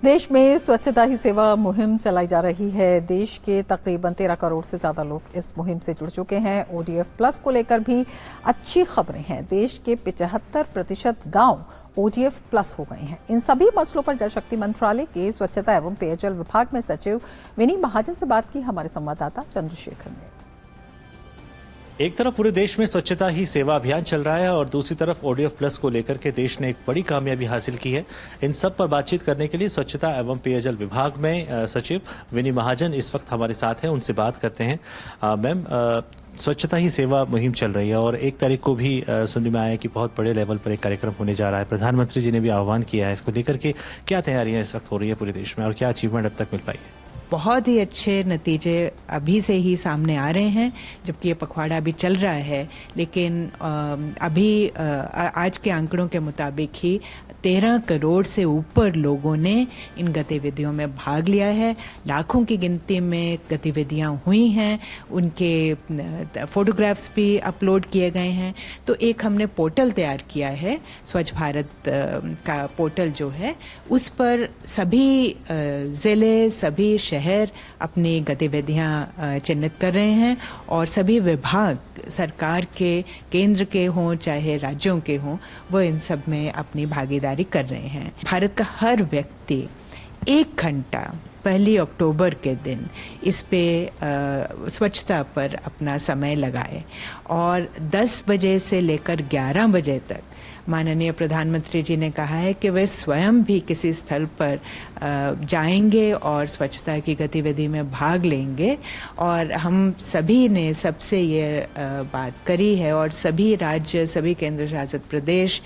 देश में स्वच्छता ही सेवा मुहिम चलाई जा रही है। देश के तकरीबन 13 करोड़ से ज्यादा लोग इस मुहिम से जुड़ चुके हैं। ओडीएफ प्लस को लेकर भी अच्छी खबरें हैं। देश के 75% गांव ओडीएफ प्लस हो गए हैं। इन सभी मसलों पर जल शक्ति मंत्रालय के स्वच्छता एवं पेयजल विभाग में सचिव विनी महाजन से बात की हमारे संवाददाता चंद्रशेखर ने। एक तरफ पूरे देश में स्वच्छता ही सेवा अभियान चल रहा है और दूसरी तरफ ओडीएफ प्लस को लेकर के देश ने एक बड़ी कामयाबी हासिल की है। इन सब पर बातचीत करने के लिए स्वच्छता एवं पेयजल विभाग में सचिव विनी महाजन इस वक्त हमारे साथ हैं। उनसे बात करते हैं। मैम, स्वच्छता ही सेवा मुहिम चल रही है और 1 तारीख को भी सुनने में आया है कि बहुत बड़े लेवल पर एक कार्यक्रम होने जा रहा है। प्रधानमंत्री जी ने भी आह्वान किया है इसको लेकर के। क्या तैयारियां इस वक्त हो रही है पूरे देश में और क्या अचीवमेंट अब तक मिल पाई है? बहुत ही अच्छे नतीजे अभी से ही सामने आ रहे हैं, जबकि ये पखवाड़ा अभी चल रहा है। लेकिन अभी आज के आंकड़ों के मुताबिक ही 13 करोड़ से ऊपर लोगों ने इन गतिविधियों में भाग लिया है। लाखों की गिनती में गतिविधियां हुई हैं, उनके फोटोग्राफ्स भी अपलोड किए गए हैं। तो एक हमने पोर्टल तैयार किया है, स्वच्छ भारत का पोर्टल जो है, उस पर सभी जिले, सभी शहर अपनी गतिविधियां चिन्हित कर रहे हैं और सभी विभाग सरकार के, केंद्र के हों चाहे राज्यों के हों, वो इन सब में अपनी भागीदारी कर रहे हैं। भारत का हर व्यक्ति 1 घंटा 1 अक्टूबर के दिन इस पे स्वच्छता पर अपना समय लगाए और 10 बजे से लेकर 11 बजे तक माननीय प्रधानमंत्री जी ने कहा है कि वे स्वयं भी किसी स्थल पर जाएंगे और स्वच्छता की गतिविधि में भाग लेंगे। और हम सभी ने सबसे ये बात करी है और सभी राज्य, सभी केंद्र शासित प्रदेश,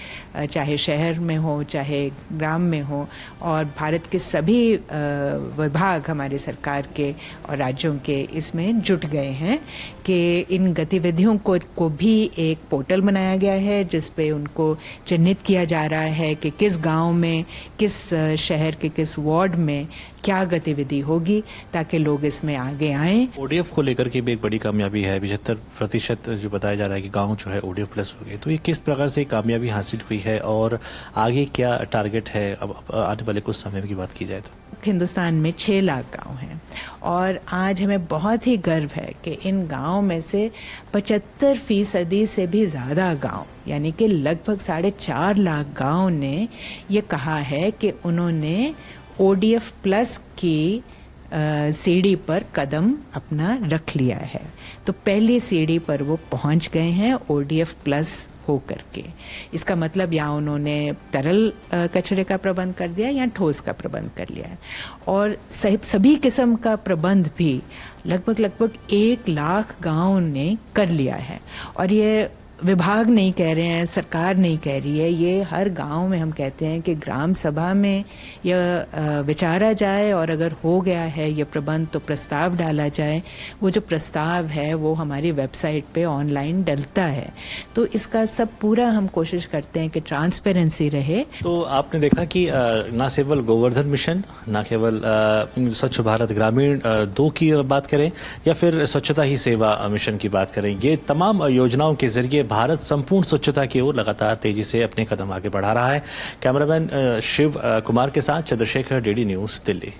चाहे शहर में हो चाहे ग्राम में हो, और भारत के सभी विभाग हमारी सरकार के और राज्यों के इसमें जुट गए हैं कि इन गतिविधियों को भी एक पोर्टल बनाया गया है जिस पे उनको चिन्हित किया जा रहा है कि किस गांव में, किस शहर के किस वार्ड में क्या गतिविधि होगी, ताकि लोग इसमें आगे आएं। ओडीएफ को लेकर के भी एक बड़ी कामयाबी है। 75% जो बताया जा रहा है कि गांव जो है ओडीएफ प्लस हो गए। तो ये किस प्रकार से कामयाबी हासिल हुई है और आगे क्या टारगेट है अब आने वाले कुछ समय की बात की जाए तो? हिंदुस्तान में 6 लाख गांव हैं और आज हमें बहुत ही गर्व है कि इन गांव में से 75% से भी ज़्यादा गांव, यानी कि लगभग 4.5 लाख गांव ने ये कहा है कि उन्होंने ओडीएफ प्लस की सीढ़ी पर कदम अपना रख लिया है। तो पहली सीढ़ी पर वो पहुंच गए हैं ओडीएफ प्लस होकर के। इसका मतलब या उन्होंने तरल कचरे का प्रबंध कर दिया या ठोस का प्रबंध कर लिया है। और सभी किस्म का प्रबंध भी लगभग 1 लाख गांव ने कर लिया है। और ये विभाग नहीं कह रहे हैं, सरकार नहीं कह रही है, ये हर गांव में हम कहते हैं कि ग्राम सभा में यह विचारा जाए और अगर हो गया है ये प्रबंध तो प्रस्ताव डाला जाए। वो जो प्रस्ताव है वो हमारी वेबसाइट पे ऑनलाइन डलता है। तो इसका सब पूरा हम कोशिश करते हैं कि ट्रांसपेरेंसी रहे। तो आपने देखा कि न केवल गोवर्धन मिशन, न केवल स्वच्छ भारत ग्रामीण 2 की बात करें या फिर स्वच्छता ही सेवा मिशन की बात करें, ये तमाम योजनाओं के जरिए भारत संपूर्ण स्वच्छता की ओर लगातार तेजी से अपने कदम आगे बढ़ा रहा है। कैमरामैन शिव कुमार के साथ चंद्रशेखर, डीडी न्यूज, दिल्ली।